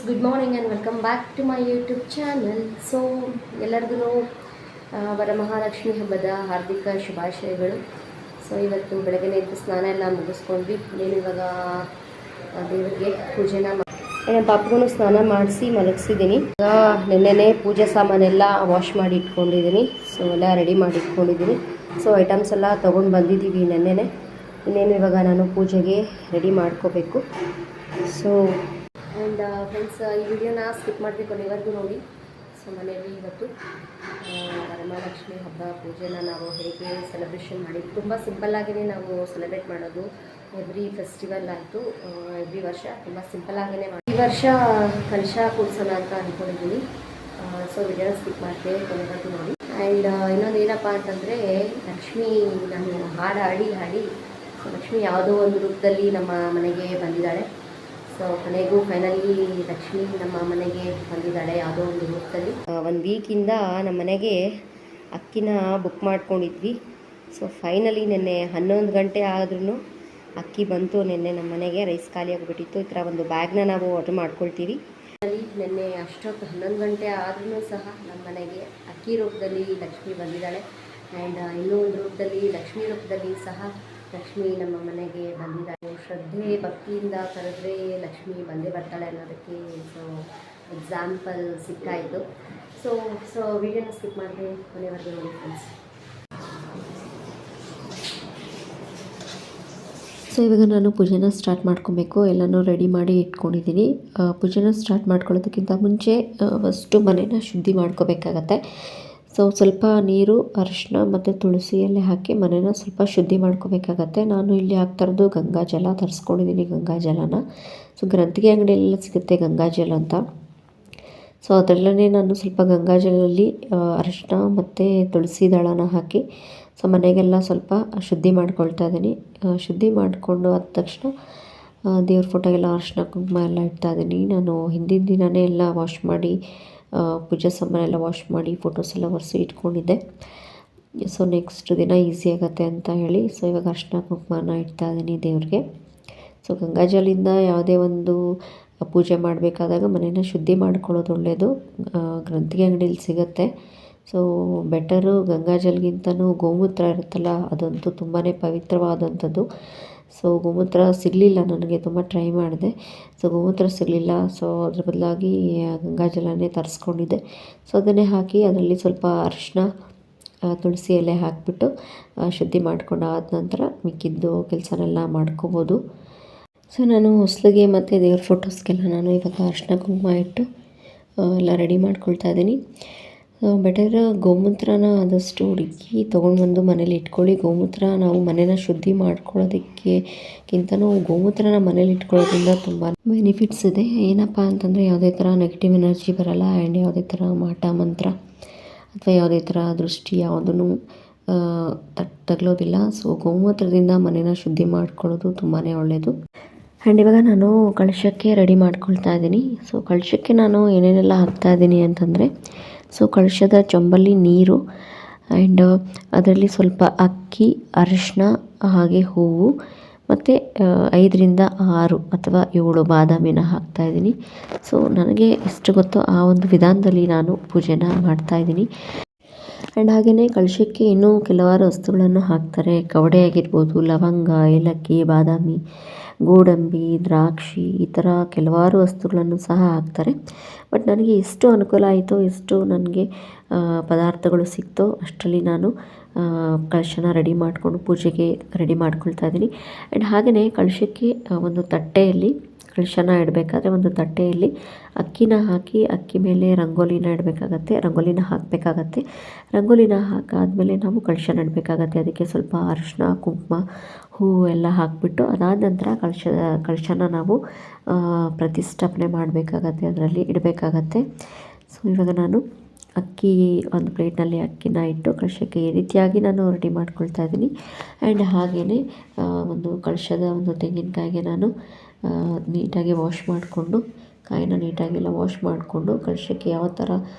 Good morning and welcome back to my YouTube channel. So ಎಲ್ಲರಿಗೂ ವರಮಹಾಲಕ್ಷ್ಮಿ ಹಬ್ಬದ ಹಾರ್ದಿಕ ಶುಭಾಶಯಗಳು. ಸೊ ಇವತ್ತು ಬೆಳಗ್ಗೆ ಎದ್ದು ಸ್ನಾನ ಎಲ್ಲ ಮುಗಿಸ್ಕೊಂಡ್ವಿ. నేను ಇವಾಗ ದೇವರಿಗೆ ಪೂಜೆನ ನನ್ನ ಪಾಪಗೂ ಸ್ನಾನ ಮಾಡಿಸಿ ಮಲಗಿಸಿದ್ದೀನಿ. ಈಗ ನೆನ್ನೆನೇ ಪೂಜೆ ಸಾಮಾನೆಲ್ಲ ವಾಶ್ ಮಾಡಿ ಇಟ್ಕೊಂಡಿದ್ದೀನಿ. ಸೊ ಎಲ್ಲ ರೆಡಿ ಮಾಡಿ ಇಟ್ಕೊಂಡಿದ್ದೀನಿ. ಸೊ ಐಟಮ್ಸ್ ಎಲ್ಲ ತೊಗೊಂಡು ಬಂದಿದ್ದೀವಿ ನೆನ್ನೆನೇ. ಇನ್ನೇನು ಇವಾಗ ನಾನು ಪೂಜೆಗೆ ರೆಡಿ ಮಾಡ್ಕೋಬೇಕು. ಸೊ ಆ್ಯಂಡ್ ಫ್ರೆಂಡ್ಸ್, ಈ ವಿಡಿಯೋನ ಸ್ಕಿಪ್ ಮಾಡಬೇಕು ಕೊನೆವರೆಗೂ ನೋಡಿ. ಸೊ ಮನೆಯಲ್ಲಿ ಇವತ್ತು ವರಮಹಾಲಕ್ಷ್ಮಿ ಹಬ್ಬ ಪೂಜೆನ ನಾವು ಹೇಗೆ ಸೆಲೆಬ್ರೇಷನ್ ಮಾಡಿದ್ವಿ. ತುಂಬ ಸಿಂಪಲ್ಲಾಗಿಯೇ ನಾವು ಸೆಲೆಬ್ರೇಟ್ ಮಾಡೋದು. ಎವ್ರಿ ಫೆಸ್ಟಿವಲ್ ಆಯಿತು, ಎವ್ರಿ ವರ್ಷ ತುಂಬ ಸಿಂಪಲ್ಲಾಗಿಯೇ ಮಾಡಿ. ಈ ವರ್ಷ ಕಲಶ ಕೂಡ್ಸೋಣ ಅಂತ ಅಂದ್ಕೊಂಡಿದ್ದೀನಿ. ಸೊ ವಿಡಿಯೋನ ಸ್ಕಿಪ್ ಮಾಡ್ತೇವೆ ಕೊನೆವರೆಗೂ ನೋಡಿ. ಆ್ಯಂಡ್ ಇನ್ನೊಂದು ಏನಪ್ಪ ಅಂತಂದರೆ, ಲಕ್ಷ್ಮಿ ನಾನು ಹಾಡಿ ಸೊ ಲಕ್ಷ್ಮಿ ಯಾವುದೋ ಒಂದು ರೂಪದಲ್ಲಿ ನಮ್ಮ ಮನೆಗೆ ಬಂದಿದ್ದಾಳೆ. ಸೊ ಕೊನೆಗೂ ಫೈನಲಿ ಲಕ್ಷ್ಮಿ ನಮ್ಮ ಮನೆಗೆ ಬಂದಿದ್ದಾಳೆ ಯಾವುದೋ ಒಂದು ರೂಪದಲ್ಲಿ. ಒಂದು ವೀಕಿಂದ ನಮ್ಮ ಮನೆಗೆ ಅಕ್ಕಿನ ಬುಕ್ ಮಾಡ್ಕೊಂಡಿದ್ವಿ. ಸೊ ಫೈನಲಿ ನಿನ್ನೆ 11 ಗಂಟೆ ಆದ್ರೂ ಅಕ್ಕಿ ಬಂತು. ನಿನ್ನೆ ನಮ್ಮ ಮನೆಗೆ ರೈಸ್ ಖಾಲಿ ಆಗಿಬಿಟ್ಟಿತ್ತು. ಈ ಥರ ಒಂದು ಬ್ಯಾಗ್ನ ನಾವು ಆರ್ಡರ್ ಮಾಡ್ಕೊಳ್ತೀವಿ. ನಿನ್ನೆ ಅಷ್ಟೊತ್ತು 11 ಗಂಟೆ ಆದ್ರೂ ಸಹ ನಮ್ಮ ಮನೆಗೆ ಅಕ್ಕಿ ರೂಪದಲ್ಲಿ ಲಕ್ಷ್ಮಿ ಬಂದಿದ್ದಾಳೆ. ಆ್ಯಂಡ್ ಇನ್ನೂ ಒಂದು ರೂಪದಲ್ಲಿ ಲಕ್ಷ್ಮಿ ರೂಪದಲ್ಲಿ ಸಹ ಲಕ್ಷ್ಮಿ ನಮ್ಮ ಮನೆಗೆ ಬಂದಿದ್ದಾಳೆ. ಶ್ರದ್ಧೆ ಭಕ್ತಿಯಿಂದ ಕರೆದ್ರೆ ಲಕ್ಷ್ಮಿ ಬಂದೇ ಬರ್ತಾಳೆ ಅನ್ನೋದಕ್ಕೆ ಸೊ ಎಕ್ಸಾಂಪಲ್ ಸಿಕ್ಕಾಯಿತು. ಸೊ ವಿಡಿಯೋನ ಸ್ಕಿಪ್ ಮಾಡಿದೆ ಕೊನೆವರೆಗೂ ನೋಡಿ ಫ್ರೆಂಡ್ಸ್. ಸೊ ಇವಾಗ ನಾನು ಪೂಜೆನ ಸ್ಟಾರ್ಟ್ ಮಾಡ್ಕೊಬೇಕು. ಎಲ್ಲನೂ ರೆಡಿ ಮಾಡಿ ಇಟ್ಕೊಂಡಿದ್ದೀನಿ. ಪೂಜೆನ ಸ್ಟಾರ್ಟ್ ಮಾಡ್ಕೊಳ್ಳೋದಕ್ಕಿಂತ ಮುಂಚೆ ಫಸ್ಟು ಮನೇನ ಶುದ್ಧಿ ಮಾಡ್ಕೋಬೇಕಾಗತ್ತೆ. ಸೊ ಸ್ವಲ್ಪ ನೀರು, ಅರಿಶಿನ ಮತ್ತು ತುಳಸಿ ಎಲೆ ಹಾಕಿ ಮನೇನ ಸ್ವಲ್ಪ ಶುದ್ಧಿ ಮಾಡ್ಕೋಬೇಕಾಗತ್ತೆ. ನಾನು ಇಲ್ಲಿ ಹಾಕ್ತಾಯಿರೋದು ಗಂಗಾಜಲ ತರಿಸ್ಕೊಂಡಿದ್ದೀನಿ. ಗಂಗಾಜಲನ ಸೊ ಗ್ರಂಥಿಗೆ ಅಂಗಡಿಯಲ್ಲೆಲ್ಲ ಸಿಗುತ್ತೆ ಗಂಗಾಜಲ ಅಂತ. ಸೊ ಅದರಲ್ಲೇ ನಾನು ಸ್ವಲ್ಪ ಗಂಗಾಜಲಲ್ಲಿ ಅರಿಶಿನ ಮತ್ತು ತುಳಸಿ ದಳನ ಹಾಕಿ ಸೊ ಮನೆಗೆಲ್ಲ ಸ್ವಲ್ಪ ಶುದ್ಧಿ ಮಾಡ್ಕೊಳ್ತಾ ಇದ್ದೀನಿ. ಶುದ್ಧಿ ಮಾಡಿಕೊಂಡು ಆದ ತಕ್ಷಣ ದೇವ್ರ ಫೋಟೋಗೆಲ್ಲ ಅರಿಶಿನ ಕುಂಕುಮ ಎಲ್ಲ ಇಡ್ತಾ ಇದ್ದೀನಿ. ನಾನು ಹಿಂದಿನ ದಿನವೇ ಎಲ್ಲ ವಾಶ್ ಮಾಡಿ ಪೂಜೆ ಸಾಮಾನು ಎಲ್ಲ ವಾಶ್ ಮಾಡಿ ಫೋಟೋಸ್ ಎಲ್ಲ ಒರೆಸಿ ಇಟ್ಕೊಂಡಿದ್ದೆ. ಸೊ ನೆಕ್ಸ್ಟ್ ದಿನ ಈಸಿ ಆಗುತ್ತೆ ಅಂತ ಹೇಳಿ ಸೊ ಇವಾಗ ಅರಿಶಿನ ಕುಂಕುಮನ ಇಡ್ತಾ ಇದ್ದೀನಿ ದೇವ್ರಿಗೆ. ಸೊ ಗಂಗಾಜಲಿಂದ ಯಾವುದೇ ಒಂದು ಪೂಜೆ ಮಾಡಬೇಕಾದಾಗ ಮನೇನ ಶುದ್ಧಿ ಮಾಡ್ಕೊಳ್ಳೋದು ಒಳ್ಳೆಯದು. ಗ್ರಂಥಿಗೆ ಅಂಗಡಿಯಲ್ಲಿ ಸಿಗುತ್ತೆ. ಸೊ ಬೆಟರು ಗಂಗಾಜಲ್ಗಿಂತನೂ ಗೋಮೂತ್ರ ಇರುತ್ತಲ್ಲ, ಅದಂತೂ ತುಂಬಾ ಪವಿತ್ರವಾದಂಥದ್ದು. ಸೊ ಗೋಮೂತ್ರ ಸಿಗಲಿಲ್ಲ ನನಗೆ, ತುಂಬ ಟ್ರೈ ಮಾಡಿದೆ. ಸೊ ಗೋಮೂತ್ರ ಸಿಗಲಿಲ್ಲ. ಸೊ ಅದ್ರ ಬದಲಾಗಿ ಗಂಗಾಜಲನೇ ತರಿಸ್ಕೊಂಡಿದ್ದೆ. ಸೊ ಅದನ್ನೇ ಹಾಕಿ ಅದರಲ್ಲಿ ಸ್ವಲ್ಪ ಅರಿಶಿನ, ತುಳಸಿ ಎಲೆ ಹಾಕಿಬಿಟ್ಟು ಶುದ್ಧಿ ಮಾಡ್ಕೊಂಡು ಆದ ನಂತರ ಮಿಕ್ಕಿದ್ದು ಕೆಲಸನೆಲ್ಲ ಮಾಡ್ಕೋಬೋದು. ಸೊ ನಾನು ಹೊಸ್ಲಿಗೆ ಮತ್ತು ದೇವ್ರ ಫೋಟೋಸ್ಗೆಲ್ಲ ನಾನು ಇವಾಗ ಅರಿಶಿನ ಕುಂಕುಮ ಇಟ್ಟು ಎಲ್ಲ ರೆಡಿ ಮಾಡ್ಕೊಳ್ತಾ ಇದ್ದೀನಿ. ಬೆಟರ್ ಗೋಮೂತ್ರನ ಆದಷ್ಟು ಹುಡುಕಿ ತೊಗೊಂಡು ಮನೇಲಿ ಇಟ್ಕೊಳ್ಳಿ. ಗೋಮೂತ್ರ ನಾವು ಮನೇನ ಶುದ್ಧಿ ಮಾಡ್ಕೊಳ್ಳೋದಕ್ಕಿಂತನೂ ಗೋಮೂತ್ರನ ಮನೇಲಿ ಇಟ್ಕೊಳ್ಳೋದ್ರಿಂದ ತುಂಬ ಬೆನಿಫಿಟ್ಸ್ ಇದೆ. ಏನಪ್ಪ ಅಂತಂದರೆ ಯಾವುದೇ ಥರ ನೆಗೆಟಿವ್ ಎನರ್ಜಿ ಬರೋಲ್ಲ. ಆ್ಯಂಡ್ ಯಾವುದೇ ಥರ ಮಾಟ ಮಂತ್ರ ಅಥವಾ ಯಾವುದೇ ಥರ ದೃಷ್ಟಿ ಯಾವುದೂ ತಗಲೋದಿಲ್ಲ. ಸೊ ಗೋಮೂತ್ರದಿಂದ ಮನೇನ ಶುದ್ಧಿ ಮಾಡ್ಕೊಳ್ಳೋದು ತುಂಬಾ ಒಳ್ಳೆಯದು. ಆ್ಯಂಡ್ ಇವಾಗ ನಾನು ಕಳಶಕ್ಕೆ ರೆಡಿ ಮಾಡ್ಕೊಳ್ತಾ ಇದ್ದೀನಿ. ಸೊ ಕಳಶಕ್ಕೆ ನಾನು ಏನೇನೆಲ್ಲ ಹಾಕ್ತಾಯಿದ್ದೀನಿ ಅಂತಂದರೆ, ಸೊ ಕಳಶದ ಚೊಂಬಲ್ಲಿ ನೀರು ಆ್ಯಂಡ್ ಅದರಲ್ಲಿ ಸ್ವಲ್ಪ ಅಕ್ಕಿ, ಅರಿಶಿನ, ಹಾಗೆ ಹೂವು ಮತ್ತು 5ರಿಂದ 6 ಅಥವಾ 7 ಬಾದಾಮಿನ ಹಾಕ್ತಾಯಿದ್ದೀನಿ. ಸೊ ನನಗೆ ಎಷ್ಟು ಗೊತ್ತೋ ಆ ಒಂದು ವಿಧಾನದಲ್ಲಿ ನಾನು ಪೂಜೆನ ಮಾಡ್ತಾಯಿದ್ದೀನಿ. ಆ್ಯಂಡ್ ಹಾಗೆಯೇ ಕಳಶಕ್ಕೆ ಇನ್ನೂ ಕೆಲವಾರು ವಸ್ತುಗಳನ್ನು ಹಾಕ್ತಾರೆ. ಕವಡೆ ಆಗಿರ್ಬೋದು, ಲವಂಗ, ಏಲಕ್ಕಿ, ಬಾದಾಮಿ, ಗೋಡಂಬಿ, ದ್ರಾಕ್ಷಿ, ಈ ಥರ ಕೆಲವಾರು ವಸ್ತುಗಳನ್ನು ಸಹ ಹಾಕ್ತಾರೆ. ಬಟ್ ನನಗೆ ಎಷ್ಟು ಅನುಕೂಲ ಆಯಿತೋ, ಎಷ್ಟು ನನಗೆ ಪದಾರ್ಥಗಳು ಸಿಕ್ತೋ ಅಷ್ಟರಲ್ಲಿ ನಾನು ಕಳಶನ ರೆಡಿ ಮಾಡಿಕೊಂಡು ಪೂಜೆಗೆ ರೆಡಿ ಮಾಡ್ಕೊಳ್ತಾ ಇದ್ದೀನಿ. ಆ್ಯಂಡ್ ಹಾಗೆಯೇ ಕಳಶಕ್ಕೆ ಒಂದು ತಟ್ಟೆಯಲ್ಲಿ ಕಳಶನ ಇಡಬೇಕಾದ್ರೆ ಒಂದು ತಟ್ಟೆಯಲ್ಲಿ ಅಕ್ಕಿನ ಹಾಕಿ ಅಕ್ಕಿ ಮೇಲೆ ರಂಗೋಲಿನ ಇಡಬೇಕಾಗತ್ತೆ, ರಂಗೋಲಿನ ಹಾಕಬೇಕಾಗತ್ತೆ. ರಂಗೋಲಿನ ಹಾಕಾದ್ಮೇಲೆ ನಾವು ಕಳಶನ ಇಡಬೇಕಾಗತ್ತೆ. ಅದಕ್ಕೆ ಸ್ವಲ್ಪ ಅರಿಶಿನ, ಕುಂಕುಮ, ಹೂವು ಎಲ್ಲ ಹಾಕಿಬಿಟ್ಟು ಅದಾದ ನಂತರ ಕಳಶನ ನಾವು ಪ್ರತಿಷ್ಠಾಪನೆ ಮಾಡಬೇಕಾಗತ್ತೆ, ಅದರಲ್ಲಿ ಇಡಬೇಕಾಗತ್ತೆ. ಸೊ ಇವಾಗ ನಾನು ಅಕ್ಕಿ ಒಂದು ಪ್ಲೇಟ್ನಲ್ಲಿ ಅಕ್ಕಿನ ಇಟ್ಟು ಕಳಶಕ್ಕೆ ಈ ರೀತಿಯಾಗಿ ನಾನು ರೆಡಿ ಮಾಡ್ಕೊಳ್ತಾ ಇದ್ದೀನಿ. ಆ್ಯಂಡ್ ಹಾಗೆಯೇ ಒಂದು ಕಳಶದ ಒಂದು ತೆಂಗಿನಕಾಯಿಗೆ ನಾನು ನೀಟಾಗಿ ವಾಶ್ ಮಾಡಿಕೊಂಡು, ಕಾಯಿನ ನೀಟಾಗೆಲ್ಲ ವಾಶ್ ಮಾಡಿಕೊಂಡು ಕಳಶಕ್ಕೆ ಯಾವ ಥರ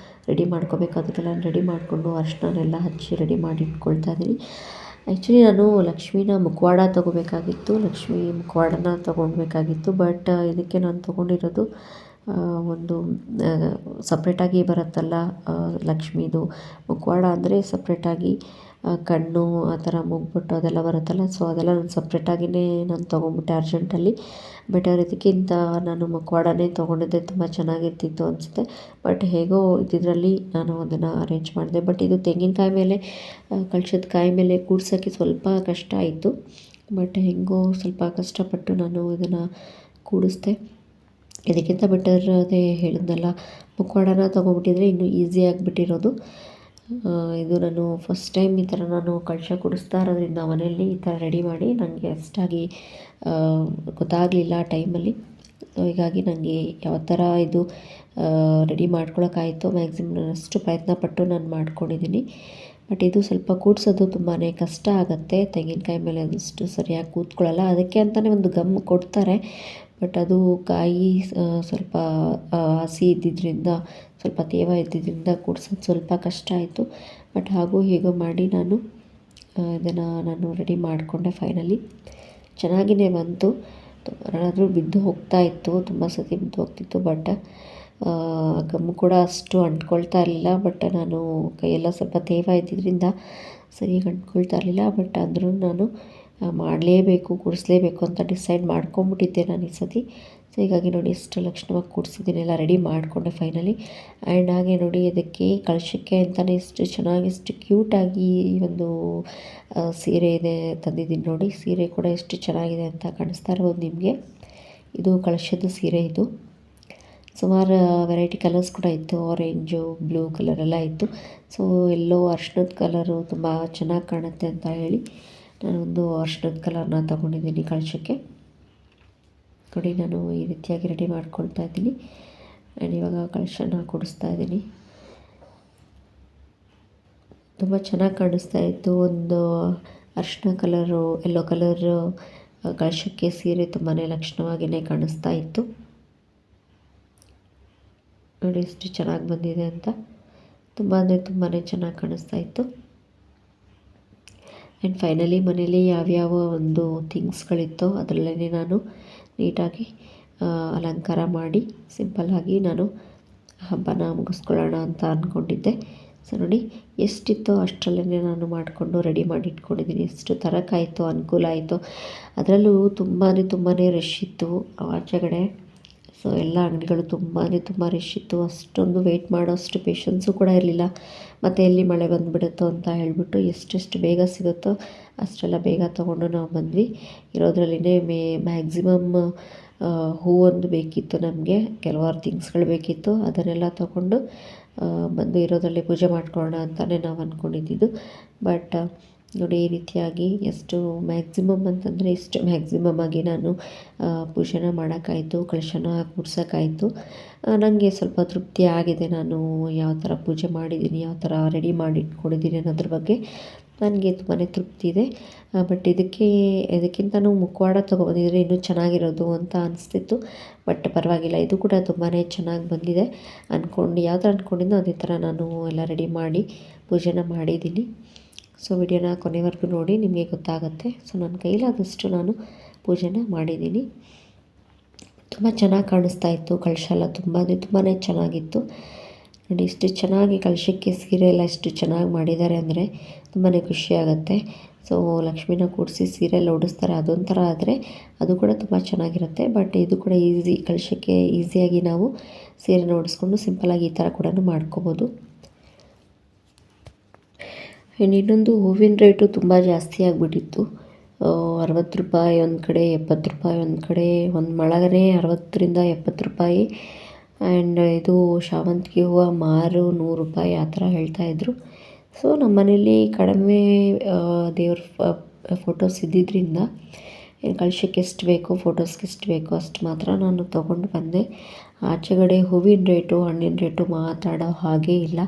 ರೆಡಿ ಮಾಡ್ಕೋಬೇಕು ಅದಕ್ಕೆಲ್ಲ ರೆಡಿ ಮಾಡಿಕೊಂಡು ಅರಿಶಿನನೆಲ್ಲ ಹಚ್ಚಿ ರೆಡಿ ಮಾಡಿ ಇಟ್ಕೊಳ್ತಾ ಇದ್ದೀನಿ. ಆ್ಯಕ್ಚುಲಿ ನಾನು ಲಕ್ಷ್ಮೀನ ಮುಖವಾಡ ತೊಗೋಬೇಕಾಗಿತ್ತು, ಲಕ್ಷ್ಮೀ ಮುಖವಾಡನ ತೊಗೊಳ್ಬೇಕಾಗಿತ್ತು. ಬಟ್ ಇದಕ್ಕೆ ನಾನು ತೊಗೊಂಡಿರೋದು ಒಂದು ಸಪ್ರೇಟಾಗಿ ಬರುತ್ತಲ್ಲ ಲಕ್ಷ್ಮೀದು ಮುಖವಾಡ ಅಂದರೆ ಸಪ್ರೇಟಾಗಿ ಕಣ್ಣು ಆ ಥರ ಮೂಗ್ಬೊಟ್ಟು ಅದೆಲ್ಲ ಬರುತ್ತಲ್ಲ, ಸೊ ಅದೆಲ್ಲ ನಾನು ಸಪ್ರೇಟಾಗಿಯೇ ನಾನು ತೊಗೊಂಬಿಟ್ಟೆ ಅರ್ಜೆಂಟಲ್ಲಿ. ಬೆಟರ್ ಇದಕ್ಕಿಂತ ನಾನು ಮುಖವಾಡನೇ ತೊಗೊಂಡಿದ್ದೆ ತುಂಬ ಚೆನ್ನಾಗಿರ್ತಿತ್ತು ಅನಿಸುತ್ತೆ. ಬಟ್ ಹೇಗೋ ಇದರಲ್ಲಿ ನಾನು ಅದನ್ನು ಅರೇಂಜ್ ಮಾಡಿದೆ. ಬಟ್ ಇದು ತೆಂಗಿನಕಾಯಿ ಮೇಲೆ ಕಳಶದ ಕಾಯಿ ಮೇಲೆ ಕೂಡ್ಸೋಕ್ಕೆ ಸ್ವಲ್ಪ ಕಷ್ಟ ಆಯಿತು. ಬಟ್ ಹೇಗೋ ಸ್ವಲ್ಪ ಕಷ್ಟಪಟ್ಟು ನಾನು ಇದನ್ನು ಕೂಡಿಸ್ದೆ. ಇದಕ್ಕಿಂತ ಬೆಟರ್ ಅದೇ ಹೇಳಿದ್ನಲ್ಲ, ಮುಖವಾಡನ ತೊಗೊಂಬಿಟ್ಟಿದ್ರೆ ಇನ್ನೂ ಈಸಿ ಆಗಿಬಿಟ್ಟಿರೋದು. ಇದು ನಾನು ಫಸ್ಟ್ ಟೈಮ್ ಈ ಥರ ನಾನು ಕಳಶ ಕೂಡಿಸ್ತಾ ಇರೋದ್ರಿಂದ ಮನೆಯಲ್ಲಿ ಈ ಥರ ರೆಡಿ ಮಾಡಿ ನನಗೆ ಅಷ್ಟಾಗಿ ಗೊತ್ತಾಗಲಿಲ್ಲ ಟೈಮಲ್ಲಿ. ಹೀಗಾಗಿ ನನಗೆ ಯಾವ ಥರ ಇದು ರೆಡಿ ಮಾಡ್ಕೊಳಕ್ಕಾಯಿತು ಮ್ಯಾಕ್ಸಿಮಮ್ ನಾನು ಅಷ್ಟು ಪ್ರಯತ್ನಪಟ್ಟು ನಾನು ಮಾಡ್ಕೊಂಡಿದ್ದೀನಿ. ಬಟ್ ಇದು ಸ್ವಲ್ಪ ಕೂಡಿಸೋದು ತುಂಬಾ ಕಷ್ಟ ಆಗುತ್ತೆ. ತೆಂಗಿನಕಾಯಿ ಮೇಲೆ ಅದಷ್ಟು ಸರಿಯಾಗಿ ಕೂತ್ಕೊಳ್ಳಲ್ಲ. ಅದಕ್ಕೆ ಅಂತಲೇ ಒಂದು ಗಮ್ ಕೊಡ್ತಾರೆ. ಬಟ್ ಅದು ಕಾಯಿ ಸ್ವಲ್ಪ ಹಸಿ ಇದ್ದಿದ್ದರಿಂದ, ಸ್ವಲ್ಪ ತೇವ ಇದ್ದಿದ್ದರಿಂದ ಕೂಡ್ಸೋದು ಸ್ವಲ್ಪ ಕಷ್ಟ ಆಯಿತು. ಬಟ್ ಹಾಗೂ ಹೀಗೋ ಮಾಡಿ ಇದನ್ನು ನಾನು ರೆಡಿ ಮಾಡಿಕೊಂಡೆ ಫೈನಲಿ. ಚೆನ್ನಾಗಿಯೇ ಬಂತು. ಯಾರಾದರೂ ಬಿದ್ದು ಹೋಗ್ತಾ ಇತ್ತು, ತುಂಬ ಸತಿ ಬಿದ್ದು ಹೋಗ್ತಿತ್ತು. ಬಟ್ ಗಮ್ಮು ಕೂಡ ಅಷ್ಟು ಅಂಟ್ಕೊಳ್ತಾ ಇರಲಿಲ್ಲ. ಬಟ್ ನಾನು ಕೈಯೆಲ್ಲ ಸ್ವಲ್ಪ ತೇವ ಇದ್ದಿದ್ದರಿಂದ ಸರಿಯಾಗಿ ಅಂಟ್ಕೊಳ್ತಾ ಇರಲಿಲ್ಲ. ಬಟ್ ಅಂದರೂ ನಾನು ಮಾಡಲೇಬೇಕು, ಕೂಡಿಸ್ಲೇಬೇಕು ಅಂತ ಡಿಸೈಡ್ ಮಾಡ್ಕೊಂಬಿಟ್ಟಿದ್ದೆ ನಾನು ಈ ಸತಿ. ಸೊ ಹೀಗಾಗಿ ನೋಡಿ ಎಷ್ಟು ಲಕ್ಷಣವಾಗಿ ಕೂಡಿಸಿದ್ದೀನಿ, ಎಲ್ಲ ರೆಡಿ ಮಾಡಿಕೊಂಡೆ ಫೈನಲಿ. ಆ್ಯಂಡ್ ಹಾಗೆ ನೋಡಿ ಇದಕ್ಕೆ ಕಳಶಕ್ಕೆ ಅಂತಲೇ ಎಷ್ಟು ಚೆನ್ನಾಗಿ ಎಷ್ಟು ಕ್ಯೂಟಾಗಿ ಒಂದು ಸೀರೆ ಇದೆ ತಂದಿದ್ದೀನಿ ನೋಡಿ. ಸೀರೆ ಕೂಡ ಎಷ್ಟು ಚೆನ್ನಾಗಿದೆ ಅಂತ ಕಾಣಿಸ್ತಾ ಇರ್ಬೋದು ನಿಮಗೆ. ಇದು ಕಳಶದ ಸೀರೆ. ಇದು ಸುಮಾರು ವೆರೈಟಿ ಕಲರ್ಸ್ ಕೂಡ ಇತ್ತು. ಆರೆಂಜು, ಬ್ಲೂ ಕಲರ್ ಎಲ್ಲ ಇತ್ತು. ಸೊ ಎಲ್ಲೋ ಅರ್ಶಿಣದ ಕಲರು ತುಂಬ ಚೆನ್ನಾಗಿ ಕಾಣುತ್ತೆ ಅಂತ ಹೇಳಿ ನಾನೊಂದು ಅರ್ಶಿಣದ ಕಲರ್ನ ತೊಗೊಂಡಿದ್ದೀನಿ ಕಳಶಕ್ಕೆ. ನೋಡಿ ನಾನು ಈ ರೀತಿಯಾಗಿ ರೆಡಿ ಮಾಡ್ಕೊಳ್ತಾ ಇದ್ದೀನಿ. ಆ್ಯಂಡ್ ಇವಾಗ ಕಳಶನ ಕೂಡಿಸ್ತಾ ಇದ್ದೀನಿ. ತುಂಬ ಚೆನ್ನಾಗಿ ಕಾಣಿಸ್ತಾ ಇತ್ತು. ಒಂದು ಅರ್ಶಿಣ ಕಲರು, ಯೆಲ್ಲೋ ಕಲರ್ ಕಳಶಕ್ಕೆ ಸೀರೆ ತುಂಬಾ ಲಕ್ಷಣವಾಗಿಯೇ ಕಾಣಿಸ್ತಾ ಇತ್ತು. ನೋಡಿ ಎಷ್ಟು ಚೆನ್ನಾಗಿ ಬಂದಿದೆ ಅಂತ. ತುಂಬ ಅಂದರೆ ತುಂಬಾ ಚೆನ್ನಾಗಿ ಕಾಣಿಸ್ತಾ ಇತ್ತು. ಆ್ಯಂಡ್ ಫೈನಲಿ ಮನೇಲಿ ಯಾವ್ಯಾವ ಒಂದು ಥಿಂಗ್ಸ್ಗಳಿತ್ತೋ ಅದರಲ್ಲೇ ನಾನು ನೀಟಾಗಿ ಅಲಂಕಾರ ಮಾಡಿ ಸಿಂಪಲ್ಲಾಗಿ ನಾನು ಹಬ್ಬನ ಮುಗಿಸ್ಕೊಳ್ಳೋಣ ಅಂತ ಅಂದ್ಕೊಂಡಿದ್ದೆ. ಸೊ ನೋಡಿ ಎಷ್ಟಿತ್ತೋ ಅಷ್ಟರಲ್ಲೇ ನಾನು ಮಾಡಿಕೊಂಡು ರೆಡಿ ಮಾಡಿ ಇಟ್ಕೊಂಡಿದ್ದೀನಿ. ಎಷ್ಟು ತರೋಕ್ಕಾಯಿತು, ಅನುಕೂಲ ಆಯಿತು. ಅದರಲ್ಲೂ ತುಂಬಾ ರಶ್ ಇತ್ತು ಆಚೆಗಡೆ. ಸೊ ಎಲ್ಲ ಅಂಗಡಿಗಳು ತುಂಬ ರಶ್ ಇತ್ತು. ಅಷ್ಟೊಂದು ವೆಯ್ಟ್ ಮಾಡೋಷ್ಟು ಪೇಷನ್ಸು ಕೂಡ ಇರಲಿಲ್ಲ. ಮತ್ತು ಎಲ್ಲಿ ಮಳೆ ಬಂದುಬಿಡುತ್ತೋ ಅಂತ ಹೇಳಿಬಿಟ್ಟು ಎಷ್ಟೆಷ್ಟು ಬೇಗ ಸಿಗುತ್ತೋ ಅಷ್ಟೆಲ್ಲ ಬೇಗ ತೊಗೊಂಡು ನಾವು ಬಂದ್ವಿ. ಇರೋದ್ರಲ್ಲಿನೇ ಮ್ಯಾಕ್ಸಿಮಮ್ ಹೂವೊಂದು ಬೇಕಿತ್ತು ನಮಗೆ, ಕೆಲವಾರು ಥಿಂಗ್ಸ್ಗಳು ಬೇಕಿತ್ತು. ಅದನ್ನೆಲ್ಲ ತೊಗೊಂಡು ಬಂದು ಇರೋದ್ರಲ್ಲಿ ಪೂಜೆ ಮಾಡ್ಕೊಳ್ಳೋಣ ಅಂತಲೇ ನಾವು ಅಂದ್ಕೊಂಡಿದ್ದು. ಬಟ್ ನೋಡಿ ಈ ರೀತಿಯಾಗಿ ಎಷ್ಟು ಮ್ಯಾಕ್ಸಿಮಮ್ ಅಂತಂದರೆ ಇಷ್ಟು ಮ್ಯಾಕ್ಸಿಮಮ್ ಆಗಿ ನಾನು ಪೂಜೆನ ಮಾಡೋಕ್ಕಾಯಿತು, ಕಳಶನ ಕೂಡ್ಸೋಕ್ಕಾಯಿತು. ನನಗೆ ಸ್ವಲ್ಪ ತೃಪ್ತಿ ಆಗಿದೆ. ನಾನು ಯಾವ ಥರ ಪೂಜೆ ಮಾಡಿದ್ದೀನಿ, ಯಾವ ಥರ ರೆಡಿ ಮಾಡಿ ಇಟ್ಕೊಂಡಿದ್ದೀನಿ ಅನ್ನೋದ್ರ ಬಗ್ಗೆ ನನಗೆ ತುಂಬಾ ತೃಪ್ತಿ ಇದೆ. ಬಟ್ ಇದಕ್ಕಿಂತನೂ ಮುಖವಾಡ ತೊಗೊಬಂದಿದ್ರೆ ಇನ್ನೂ ಚೆನ್ನಾಗಿರೋದು ಅಂತ ಅನಿಸ್ತಿತ್ತು. ಬಟ್ ಪರವಾಗಿಲ್ಲ, ಇದು ಕೂಡ ತುಂಬಾ ಚೆನ್ನಾಗಿ ಬಂದಿದೆ. ಯಾವ ಥರ ಅಂದ್ಕೊಂಡಿದ್ದೋ ಅದೇ ಥರ ನಾನು ಎಲ್ಲ ರೆಡಿ ಮಾಡಿ ಪೂಜೆನ ಮಾಡಿದ್ದೀನಿ. ಸೊ ವಿಡಿಯೋನ ಕೊನೆವರೆಗೂ ನೋಡಿ, ನಿಮಗೆ ಗೊತ್ತಾಗುತ್ತೆ. ಸೊ ನನ್ನ ಕೈಲಾದಷ್ಟು ನಾನು ಪೂಜೆನ ಮಾಡಿದ್ದೀನಿ. ತುಂಬ ಚೆನ್ನಾಗಿ ಕಾಣಿಸ್ತಾ ಇತ್ತು. ಕಳಶ ಎಲ್ಲ ತುಂಬಾ ಚೆನ್ನಾಗಿತ್ತು. ನೋಡಿ ಇಷ್ಟು ಚೆನ್ನಾಗಿ ಕಳಶಕ್ಕೆ ಸೀರೆ ಎಲ್ಲ ಎಷ್ಟು ಚೆನ್ನಾಗಿ ಮಾಡಿದ್ದಾರೆ ಅಂದರೆ ತುಂಬಾ ಖುಷಿಯಾಗುತ್ತೆ. ಸೊ ಲಕ್ಷ್ಮಿನ ಕೂಡಿಸಿ ಸೀರೆ ಎಲ್ಲ ಉಡಿಸ್ತಾರೆ, ಅದೊಂಥರ ಆದರೆ ಅದು ಕೂಡ ತುಂಬ ಚೆನ್ನಾಗಿರುತ್ತೆ. ಬಟ್ ಇದು ಕೂಡ ಈಸಿ, ಕಳಶಕ್ಕೆ ಈಸಿಯಾಗಿ ನಾವು ಸೀರೆನ ಉಡಿಸ್ಕೊಂಡು ಸಿಂಪಲ್ಲಾಗಿ ಈ ಥರ ಕೂಡ ಮಾಡ್ಕೋಬೋದು. ಇನ್ನೊಂದು ಹೂವಿನ ರೇಟು ತುಂಬ ಜಾಸ್ತಿ ಆಗಿಬಿಟ್ಟಿತ್ತು. 60 ರೂಪಾಯಿ ಒಂದು ಕಡೆ, 70 ರೂಪಾಯಿ ಒಂದು ಕಡೆ, ಒಂದು ಮೊಳಗನೇ 60ರಿಂದ 70 ರೂಪಾಯಿ. ಆ್ಯಂಡ್ ಇದು ಶಾವಂತಿಗೆ ಹೂವು ಮಾರು 100 ರೂಪಾಯಿ ಆ ಥರ ಹೇಳ್ತಾಯಿದ್ರು. ಸೊ ನಮ್ಮ ಮನೇಲಿ ಕಡಿಮೆ ದೇವ್ರ ಫೋಟೋಸ್ ಇದ್ದಿದ್ದರಿಂದ ಕಳಶಕ್ಕೆ ಎಷ್ಟು ಬೇಕೋ, ಫೋಟೋಸ್ಗೆ ಎಷ್ಟು ಬೇಕೋ ಅಷ್ಟು ಮಾತ್ರ ನಾನು ತೊಗೊಂಡು ಬಂದೆ. ಆಚೆಗಡೆ ಹೂವಿನ ರೇಟು, ಹಣ್ಣಿನ ರೇಟು ಮಾತಾಡೋ ಹಾಗೇ ಇಲ್ಲ.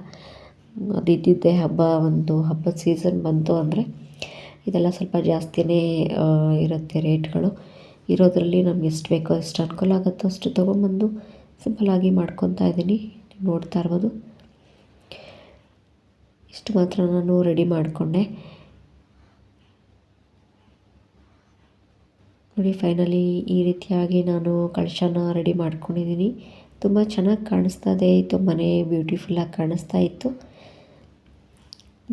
ಅದು ಇದ್ದಿದ್ದೇ ಹಬ್ಬದ ಸೀಸನ್ ಬಂತು ಅಂದರೆ ಇದೆಲ್ಲ ಸ್ವಲ್ಪ ಜಾಸ್ತಿಯೇ ಇರುತ್ತೆ ರೇಟ್ಗಳು. ಇರೋದ್ರಲ್ಲಿ ನಮ್ಗೆ ಎಷ್ಟು ಬೇಕೋ, ಎಷ್ಟು ಅನುಕೂಲ ಆಗುತ್ತೋ ಅಷ್ಟು ತೊಗೊಂಬಂದು ಸಿಂಪಲ್ಲಾಗಿ ಮಾಡ್ಕೊತಾ ಇದ್ದೀನಿ. ನೀವು ನೋಡ್ತಾ ಇರ್ಬೋದು. ಇಷ್ಟು ಮಾತ್ರ ನಾನು ರೆಡಿ ಮಾಡಿಕೊಂಡೆ. ನೋಡಿ ಫೈನಲಿ ಈ ರೀತಿಯಾಗಿ ನಾನು ಕಳಶನ ರೆಡಿ ಮಾಡ್ಕೊಂಡಿದ್ದೀನಿ. ತುಂಬ ಚೆನ್ನಾಗಿ ಕಾಣಿಸ್ತಾ ಇತ್ತು, ಮನೆ ಬ್ಯೂಟಿಫುಲ್ಲಾಗಿ ಕಾಣಿಸ್ತಾ ಇತ್ತು.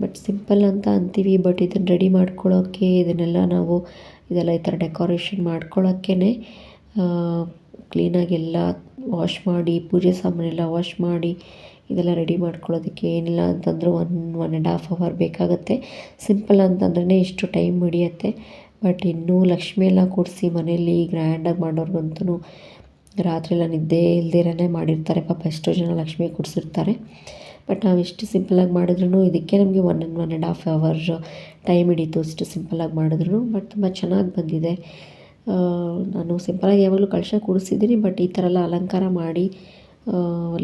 ಬಟ್ ಸಿಂಪಲ್ ಅಂತ ಅಂತೀವಿ, ಬಟ್ ಇದನ್ನು ರೆಡಿ ಮಾಡ್ಕೊಳ್ಳೋಕ್ಕೆ ಇದನ್ನೆಲ್ಲ ನಾವು ಇದೆಲ್ಲ ಈ ಥರ ಡೆಕೋರೇಷನ್ ಮಾಡ್ಕೊಳ್ಳೋಕ್ಕೇ ಕ್ಲೀನಾಗೆಲ್ಲ ವಾಶ್ ಮಾಡಿ, ಪೂಜೆ ಸಾಮಾನೆಲ್ಲ ವಾಶ್ ಮಾಡಿ ಇದೆಲ್ಲ ರೆಡಿ ಮಾಡ್ಕೊಳ್ಳೋದಕ್ಕೆ ಏನಿಲ್ಲ ಅಂತಂದರೂ 1.5 ಅವರ್ ಬೇಕಾಗುತ್ತೆ. ಸಿಂಪಲ್ ಅಂತಂದ್ರೆ ಇಷ್ಟು ಟೈಮ್ ಹಿಡಿಯುತ್ತೆ. ಬಟ್ ಇನ್ನೂ ಲಕ್ಷ್ಮಿ ಎಲ್ಲ ಕೂಡಿಸಿ ಮನೆಯಲ್ಲಿ ಗ್ರ್ಯಾಂಡಾಗಿ ಮಾಡೋರ್ಗಂತೂ ರಾತ್ರಿ ಎಲ್ಲ ನಿದ್ದೆ ಇಲ್ದಿರೇ ಮಾಡಿರ್ತಾರೆ ಪಾಪ, ಎಷ್ಟೋ ಜನ ಲಕ್ಷ್ಮಿ ಕೂಡಿಸಿರ್ತಾರೆ. ಬಟ್ ನಾವು ಇಷ್ಟು ಸಿಂಪಲಾಗಿ ಮಾಡಿದ್ರೂ ಇದಕ್ಕೆ ನಮಗೆ 1.5 ಅವರ್ ಟೈಮ್ ಹಿಡೀತು ಇಷ್ಟು ಸಿಂಪಲಾಗಿ ಮಾಡಿದ್ರು. ಬಟ್ ತುಂಬ ಚೆನ್ನಾಗಿ ಬಂದಿದೆ. ನಾನು ಸಿಂಪಲಾಗಿ ಯಾವಾಗಲೂ ಕಳಶ ಕೂಡಿಸಿದ್ದೀನಿ, ಬಟ್ ಈ ಥರ ಎಲ್ಲ ಅಲಂಕಾರ ಮಾಡಿ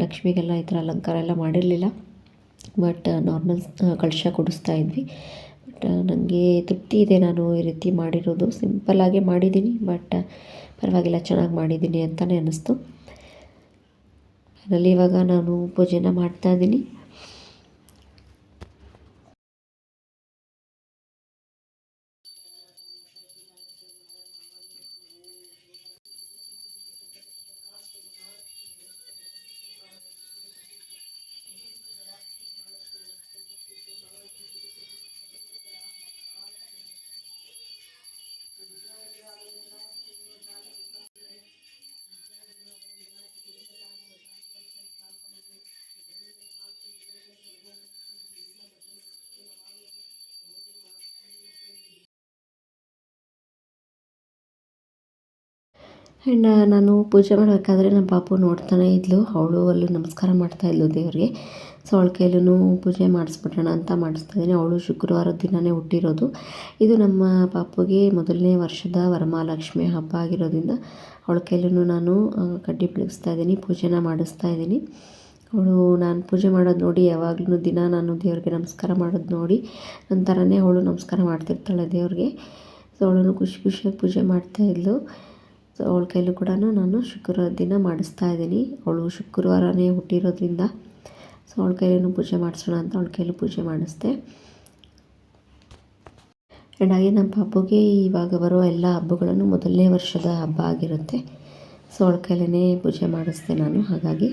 ಲಕ್ಷ್ಮಿಗೆಲ್ಲ ಈ ಥರ ಅಲಂಕಾರ ಎಲ್ಲ ಮಾಡಿರಲಿಲ್ಲ. ಬಟ್ ನಾರ್ಮಲ್ ಕಳಶ ಕೂಡಿಸ್ತಾ ಇದ್ವಿ. ಬಟ್ ನನಗೆ ತೃಪ್ತಿ ಇದೆ ನಾನು ಈ ರೀತಿ ಮಾಡಿರೋದು. ಸಿಂಪಲ್ಲಾಗೆ ಮಾಡಿದ್ದೀನಿ, ಬಟ್ ಪರವಾಗಿಲ್ಲ, ಚೆನ್ನಾಗಿ ಮಾಡಿದ್ದೀನಿ ಅಂತಲೇ ಅನ್ನಿಸ್ತು. ಅದರಲ್ಲಿ ಇವಾಗ ನಾನು ಪೂಜೆನ ಮಾಡ್ತಾಯಿದ್ದೀನಿ. ಆ್ಯಂಡ್ ನಾನು ಪೂಜೆ ಮಾಡಬೇಕಾದ್ರೆ ನಮ್ಮ ಪಾಪು ನೋಡ್ತಾನೆ ಇದ್ಲು, ಅವಳು ಅಲ್ಲಿ ನಮಸ್ಕಾರ ಮಾಡ್ತಾಯಿದ್ಲು ದೇವ್ರಿಗೆ. ಸೊ ಅವಳ ಕೈಲೂ ಪೂಜೆ ಮಾಡಿಸ್ಬಿಡೋಣ ಅಂತ ಮಾಡಿಸ್ತಾಯಿದ್ದೀನಿ. ಅವಳು ಶುಕ್ರವಾರದ ದಿನವೇ ಹುಟ್ಟಿರೋದು. ಇದು ನಮ್ಮ ಪಾಪುಗೆ ಮೊದಲನೇ ವರ್ಷದ ವರಮಹಾಲಕ್ಷ್ಮಿ ಹಬ್ಬ ಆಗಿರೋದ್ರಿಂದ ಅವಳ ಕೈಲೂ ನಾನು ಕಡ್ಡಿ ಬೆಳಗಿಸ್ತಾಯಿದ್ದೀನಿ, ಪೂಜೆನ ಮಾಡಿಸ್ತಾಯಿದ್ದೀನಿ. ಅವಳು ನಾನು ಪೂಜೆ ಮಾಡೋದು ನೋಡಿ ಯಾವಾಗಲೂ ದಿನ ನಾನು ದೇವ್ರಿಗೆ ನಮಸ್ಕಾರ ಮಾಡೋದು ನೋಡಿ ನನ್ನ ಥರನೇ ಅವಳು ನಮಸ್ಕಾರ ಮಾಡ್ತಿರ್ತಾಳೆ ದೇವ್ರಿಗೆ. ಸೊ ಅವಳನ್ನು ಖುಷಿ ಖುಷಿಯಾಗಿ ಪೂಜೆ ಮಾಡ್ತಾಯಿದ್ಲು. ಸೊ ಅವಳ ಕೈಲೂ ಕೂಡ ನಾನು ಶುಕ್ರವಾರ ದಿನ ಮಾಡಿಸ್ತಾ ಇದ್ದೀನಿ. ಅವಳು ಶುಕ್ರವಾರನೇ ಹುಟ್ಟಿರೋದ್ರಿಂದ ಸೊ ಅವಳ ಕೈಲೂ ಪೂಜೆ ಮಾಡಿಸೋಣ ಅಂತ ಅವಳ ಕೈಲೂ ಪೂಜೆ ಮಾಡಿಸ್ದೆ. ಆ್ಯಂಡ್ ಹಾಗೆ ನಮ್ಮ ಪಾಪುಗೆ ಇವಾಗ ಬರೋ ಎಲ್ಲ ಹಬ್ಬಗಳನ್ನು ಮೊದಲನೇ ವರ್ಷದ ಹಬ್ಬ ಆಗಿರುತ್ತೆ. ಸೊ ಅವಳ ಕೈಲೇ ಪೂಜೆ ಮಾಡಿಸ್ದೆ ನಾನು. ಹಾಗಾಗಿ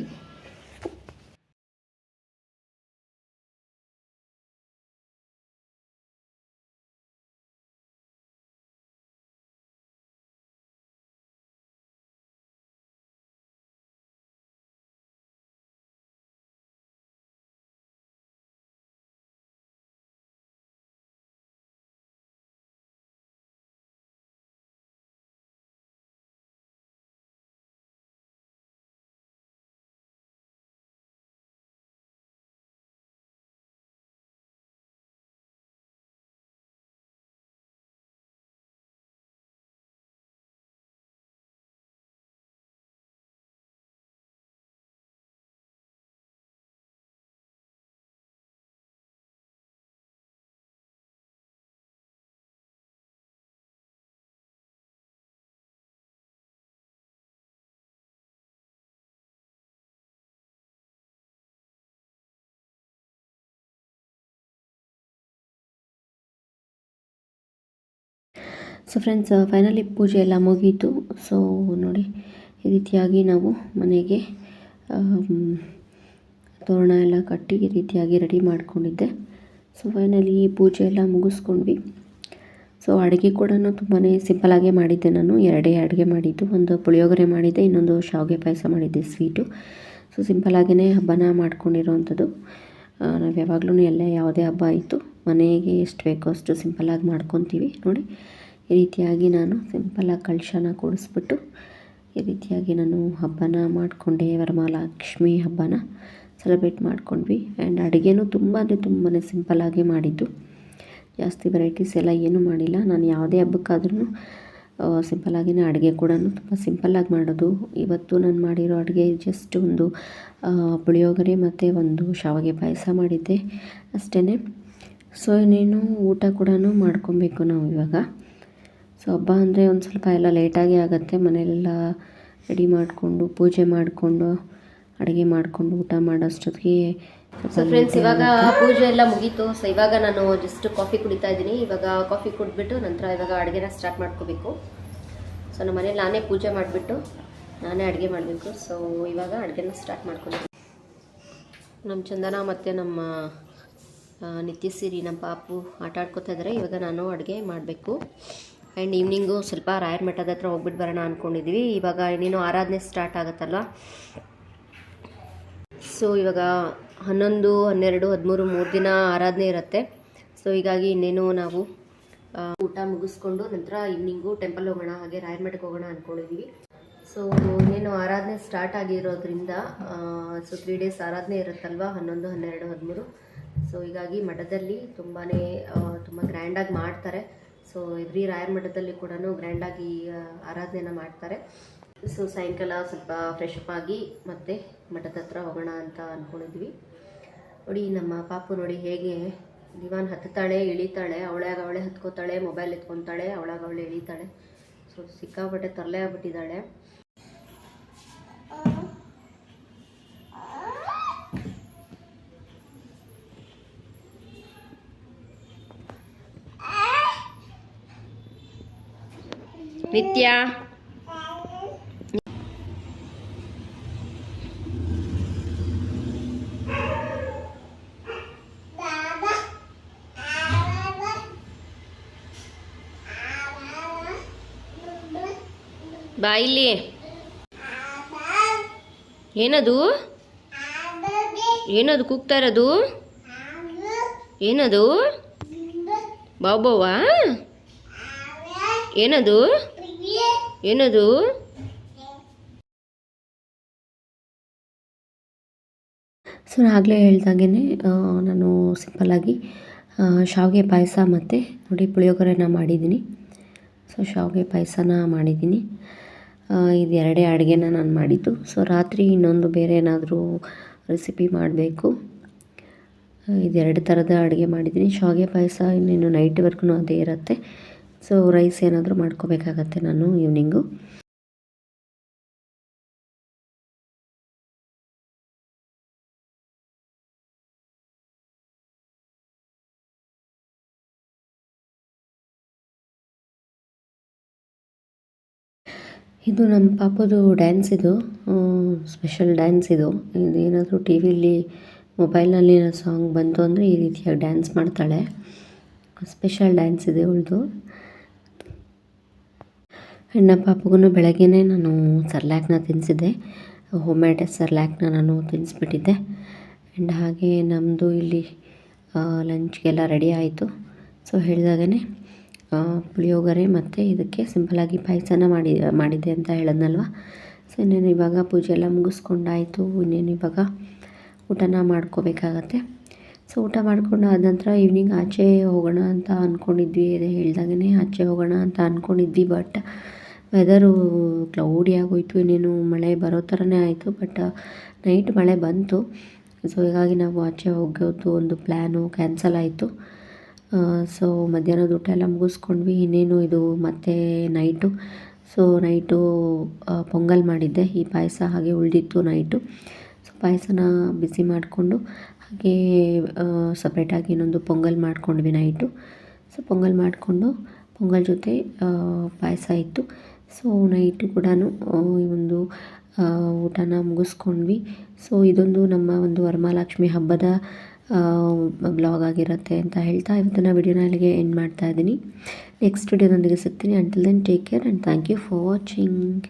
ಸೊ ಫ್ರೆಂಡ್ಸ್, ಫೈನಲಿ ಪೂಜೆ ಎಲ್ಲ ಮುಗೀತು. ಸೊ ನೋಡಿ, ಈ ರೀತಿಯಾಗಿ ನಾವು ಮನೆಗೆ ತೋರಣ ಎಲ್ಲ ಕಟ್ಟಿ ಈ ರೀತಿಯಾಗಿ ರೆಡಿ ಮಾಡ್ಕೊಂಡಿದ್ದೆ. ಸೊ ಫೈನಲಿ ಈ ಪೂಜೆ ಎಲ್ಲ ಮುಗಿಸ್ಕೊಂಡ್ವಿ. ಸೊ ಅಡುಗೆ ಕೂಡ ತುಂಬಾ ಸಿಂಪಲಾಗೇ ಮಾಡಿದ್ದೆ. ನಾನು 2 ಅಡುಗೆ ಮಾಡಿದ್ದು, ಒಂದು ಪುಳಿಯೋಗರೆ ಮಾಡಿದ್ದೆ, ಇನ್ನೊಂದು ಶಾವಿಗೆ ಪಾಯಸ ಮಾಡಿದ್ದೆ ಸ್ವೀಟು. ಸೊ ಸಿಂಪಲಾಗೇ ಹಬ್ಬನ ಮಾಡ್ಕೊಂಡಿರೋವಂಥದ್ದು. ನಾವು ಯಾವಾಗಲೂ ಯಾವುದೇ ಹಬ್ಬ ಆಯಿತು ಮನೆಗೆ ಎಷ್ಟು ಬೇಕೋ ಅಷ್ಟು ಸಿಂಪಲಾಗಿ ಮಾಡ್ಕೊತೀವಿ. ನೋಡಿ, ಈ ರೀತಿಯಾಗಿ ನಾನು ಸಿಂಪಲಾಗಿ ಕಳಶನ ಕೂಡಿಸ್ಬಿಟ್ಟು ಈ ರೀತಿಯಾಗಿ ನಾನು ಹಬ್ಬನ ಮಾಡಿಕೊಂಡೆ. ವರಮಹಾಲಕ್ಷ್ಮಿ ಹಬ್ಬನ ಸೆಲೆಬ್ರೇಟ್ ಮಾಡ್ಕೊಂಡ್ವಿ. ಆ್ಯಂಡ್ ಅಡುಗೆನೂ ತುಂಬಾ ಸಿಂಪಲಾಗಿ ಮಾಡಿದ್ದು. ಜಾಸ್ತಿ ವೆರೈಟೀಸ್ ಎಲ್ಲ ಏನೂ ಮಾಡಿಲ್ಲ. ನಾನು ಯಾವುದೇ ಹಬ್ಬಕ್ಕಾದ್ರೂ ಸಿಂಪಲಾಗಿಯೇ ಅಡುಗೆ ಕೂಡ ತುಂಬ ಸಿಂಪಲ್ಲಾಗಿ ಮಾಡೋದು. ಇವತ್ತು ನಾನು ಮಾಡಿರೋ ಅಡುಗೆ ಜಸ್ಟ್ ಒಂದು ಪುಳಿಯೋಗರೆ ಮತ್ತು ಒಂದು ಶಾವಿಗೆ ಪಾಯಸ ಮಾಡಿದ್ದೆ ಅಷ್ಟೇ. ಸೊ ಇನ್ನೇನು ಊಟ ಕೂಡ ಮಾಡ್ಕೊಬೇಕು ನಾವು ಇವಾಗ. ಸೊ ಹಬ್ಬ ಅಂದರೆ ಒಂದು ಸ್ವಲ್ಪ ಎಲ್ಲ ಲೇಟಾಗಿ ಆಗುತ್ತೆ. ಮನೆಯೆಲ್ಲ ರೆಡಿ ಮಾಡಿಕೊಂಡು ಪೂಜೆ ಮಾಡಿಕೊಂಡು ಅಡುಗೆ ಮಾಡಿಕೊಂಡು ಊಟ ಮಾಡೋಷ್ಟೊತ್ತಿಗೆ. ಸೊ ಫ್ರೆಂಡ್ಸ್, ಇವಾಗ ಪೂಜೆ ಎಲ್ಲ ಮುಗೀತು. ಸೊ ಇವಾಗ ನಾನು ಜಸ್ಟ್ ಕಾಫಿ ಕುಡಿತಾ ಇದ್ದೀನಿ. ಇವಾಗ ಕಾಫಿ ಕುಡಿದ್ಬಿಟ್ಟು ನಂತರ ಇವಾಗ ಅಡುಗೆನ ಸ್ಟಾರ್ಟ್ ಮಾಡ್ಕೋಬೇಕು. ಸೊ ನಮ್ಮ ಮನೇಲಿ ನಾನೇ ಪೂಜೆ ಮಾಡಿಬಿಟ್ಟು ನಾನೇ ಅಡುಗೆ ಮಾಡಬೇಕು. ಸೊ ಇವಾಗ ಅಡುಗೆನ ಸ್ಟಾರ್ಟ್ ಮಾಡ್ಕೊಂಡಿದ್ದೀನಿ. ನಮ್ಮ ಚಂದನ ಮತ್ತು ನಮ್ಮ ನಿತ್ಯ ಸಿರಿ ನಮ್ಮ ಪಾಪು ಆಟ ಆಡ್ಕೊತಾ ಇದ್ದಾರೆ. ಇವಾಗ ನಾನು ಅಡುಗೆ ಮಾಡಬೇಕು. ಆ್ಯಂಡ್ ಈವ್ನಿಂಗು ಸ್ವಲ್ಪ ರಾಯರ ಮಠದ ಹತ್ರ ಹೋಗ್ಬಿಟ್ಟು ಬರೋಣ ಅಂದ್ಕೊಂಡಿದ್ವಿ. ಇವಾಗ ಇನ್ನೇನು ಆರಾಧನೆ ಸ್ಟಾರ್ಟ್ ಆಗುತ್ತಲ್ಲ. ಸೊ ಇವಾಗ 11, 12, 13 3 ದಿನ ಆರಾಧನೆ ಇರುತ್ತೆ. ಸೊ ಹೀಗಾಗಿ ಇನ್ನೇನು ನಾವು ಊಟ ಮುಗಿಸ್ಕೊಂಡು ನಂತರ ಈವ್ನಿಂಗು ಟೆಂಪಲ್ ಹೋಗೋಣ, ಹಾಗೆ ರಾಯರ ಮಠಕ್ಕೆ ಹೋಗೋಣ ಅಂದ್ಕೊಂಡಿದ್ವಿ. ಸೊ ಇನ್ನೇನು ಆರಾಧನೆ ಸ್ಟಾರ್ಟ್ ಆಗಿರೋದ್ರಿಂದ ಸೊ 3 days ಆರಾಧನೆ ಇರುತ್ತಲ್ವ, 11, 12, 13. ಸೊ ಹೀಗಾಗಿ ಮಠದಲ್ಲಿ ತುಂಬ ಗ್ರ್ಯಾಂಡಾಗಿ ಮಾಡ್ತಾರೆ. ಸೊ ಎವ್ರಿ ರಾಯರ ಮಠದಲ್ಲಿ ಕೂಡ ಗ್ರ್ಯಾಂಡಾಗಿ ಆರಾಧನೆನ ಮಾಡ್ತಾರೆ. ಸೊ ಸಾಯಂಕಾಲ ಸ್ವಲ್ಪ ಫ್ರೆಶ್ ಅಪ್ ಆಗಿ ಮತ್ತೆ ಮಠದ ಹತ್ರ ಹೋಗೋಣ ಅಂತ ಅಂದ್ಕೊಂಡಿದ್ವಿ. ನೋಡಿ ನಮ್ಮ ಪಾಪು ನೋಡಿ ಹೇಗೆ ದಿವಾನ್ ಹತ್ತಾಳೆ ಇಳಿತಾಳೆ, ಅವಳೇ ಹತ್ಕೋತಾಳೆ, ಮೊಬೈಲ್ ಎತ್ಕೊತಾಳೆ, ಅವಳೇ ಇಳಿತಾಳೆ. ಸೊ ಸಿಕ್ಕಾಪಟ್ಟೆ ತರಲೆ ಆಗ್ಬಿಟ್ಟಿದ್ದಾಳೆ. ನಿತ್ಯ ಬಾ ಇಲ್ಲಿ. ಏನದು ಕೂಗ್ತಾ ಇರೋದು? ಏನದು ಬಾಬವ್ವಾ? ಏನದು? ಸೊ ಆಗಲೇ ಹೇಳ್ದಾಗೆ ನಾನು ಸಿಂಪಲ್ಲಾಗಿ ಶಾವಿಗೆ ಪಾಯಸ ಮತ್ತು ನೋಡಿ ಪುಳಿಯೋಗರೆನ ಮಾಡಿದ್ದೀನಿ. ಸೊ ಶಾವಿಗೆ ಪಾಯಸನ ಮಾಡಿದ್ದೀನಿ. ಇದು 2 ಅಡುಗೆನ ನಾನು ಮಾಡಿದ್ದು. ಸೊ ರಾತ್ರಿ ಇನ್ನೊಂದು ಬೇರೆ ಏನಾದರೂ ರೆಸಿಪಿ ಮಾಡಬೇಕು. ಇದು 2 ಥರದ ಅಡುಗೆ ಮಾಡಿದ್ದೀನಿ. ಶಾವಿಗೆ ಪಾಯಸ ಇನ್ನೇನು ನೈಟ್ವರೆಗೂ ಅದೇ ಇರುತ್ತೆ. ಸೊ ರೈಸ್ ಏನಾದರೂ ಮಾಡ್ಕೋಬೇಕಾಗತ್ತೆ ನಾನು ಈವ್ನಿಂಗು. ಇದು ನಮ್ಮ ಪಾಪದು ಡ್ಯಾನ್ಸ್. ಇದು ಸ್ಪೆಷಲ್ ಡ್ಯಾನ್ಸ್. ಇದೇನಾದರೂ ಟಿ ವಿಲಿ ಮೊಬೈಲ್ನಲ್ಲಿ ಸಾಂಗ್ ಬಂತು ಅಂದರೆ ಈ ರೀತಿಯಾಗಿ ಡ್ಯಾನ್ಸ್ ಮಾಡ್ತಾಳೆ. ಸ್ಪೆಷಲ್ ಡ್ಯಾನ್ಸ್ ಇದೆ ಅವಳದು. ನಮ್ಮ ಪಾಪಗೂ ಬೆಳಗ್ಗೆನೇ ನಾನು ಸರ್ಲ್ಯಾಕ್ನ ತಿನ್ನಿಸಿದ್ದೆ. ಹೋಮ್ ಮೇಡ್ ಸರ್ಲ್ಯಾಕ್ನ ನಾನು ತಿನ್ನಿಸ್ಬಿಟ್ಟಿದ್ದೆ. ಆ್ಯಂಡ್ ಹಾಗೆ ನಮ್ಮದು ಇಲ್ಲಿ ಲಂಚ್ಗೆಲ್ಲ ರೆಡಿ ಆಯಿತು. ಸೊ ಹೇಳಿದಾಗೇ ಪುಳಿಯೋಗರೆ ಮತ್ತು ಇದಕ್ಕೆ ಸಿಂಪಲಾಗಿ ಪಾಯಸನ ಮಾಡಿದ್ದೆ ಅಂತ ಹೇಳಿದ್ನಲ್ವ. ಸೊ ಇನ್ನೇನು ಇವಾಗ ಪೂಜೆ ಎಲ್ಲ ಮುಗಿಸ್ಕೊಂಡಾಯಿತು. ಇನ್ನೇನು ಇವಾಗ ಊಟನ ಮಾಡ್ಕೋಬೇಕಾಗತ್ತೆ. ಸೊ ಊಟ ಮಾಡ್ಕೊಂಡು ಆದ ನಂತರ ಈವ್ನಿಂಗ್ ಆಚೆ ಹೋಗೋಣ ಅಂತ ಅಂದ್ಕೊಂಡಿದ್ವಿ. ಅದೇ ಹೇಳಿದಾಗೇ ಆಚೆ ಹೋಗೋಣ ಅಂತ ಅಂದ್ಕೊಂಡಿದ್ವಿ. ಬಟ್ ವೆದರು ಕ್ಲೌಡಿ ಆಗೋಯಿತು. ಇನ್ನೇನು ಮಳೆ ಬರೋ ಥರನೇ ಆಯಿತು. ಬಟ್ ನೈಟ್ ಮಳೆ ಬಂತು. ಸೊ ಹೀಗಾಗಿ ನಾವು ಆಚೆ ಹೋಗೋದು ಒಂದು ಪ್ಲ್ಯಾನು ಕ್ಯಾನ್ಸಲ್ ಆಯಿತು. ಸೊ ಮಧ್ಯಾಹ್ನದ ಊಟ ಎಲ್ಲ ಮುಗಿಸ್ಕೊಂಡ್ವಿ. ಇನ್ನೇನು ಇದು ಮತ್ತೆ ನೈಟು. ಸೊ ನೈಟು ಪೊಂಗಲ್ ಮಾಡಿದ್ದೆ. ಈ ಪಾಯಸ ಹಾಗೆ ಉಳಿದಿತ್ತು ನೈಟು. ಸೊ ಪಾಯಸನ ಬಿಸಿ ಮಾಡಿಕೊಂಡು ಹಾಗೆ ಸಪ್ರೇಟಾಗಿ ಇನ್ನೊಂದು ಪೊಂಗಲ್ ಮಾಡ್ಕೊಂಡ್ವಿ ನೈಟು. ಸೊ ಪೊಂಗಲ್ ಮಾಡಿಕೊಂಡು ಪೊಂಗಲ್ ಜೊತೆ ಪಾಯಸ ಇತ್ತು. ಸೊ ನೈಟು ಕೂಡ ಈ ಒಂದು ಊಟನ ಮುಗಿಸ್ಕೊಂಡ್ವಿ. ಸೊ ಇದೊಂದು ನಮ್ಮ ಒಂದು ವರಮಹಾಲಕ್ಷ್ಮಿ ಹಬ್ಬದ ಬ್ಲಾಗ್ ಆಗಿರುತ್ತೆ ಅಂತ ಹೇಳ್ತಾ ಇವತ್ತಿನ ವಿಡಿಯೋನ ಅಲ್ಲಿಗೆ ಎಂಡ್ ಮಾಡ್ತಾ ಇದ್ದೀನಿ. ನೆಕ್ಸ್ಟ್ ವಿಡಿಯೋದೊಂದಿಗೆ ಸಿಗ್ತೀನಿ. Until then take care and thank you for watching.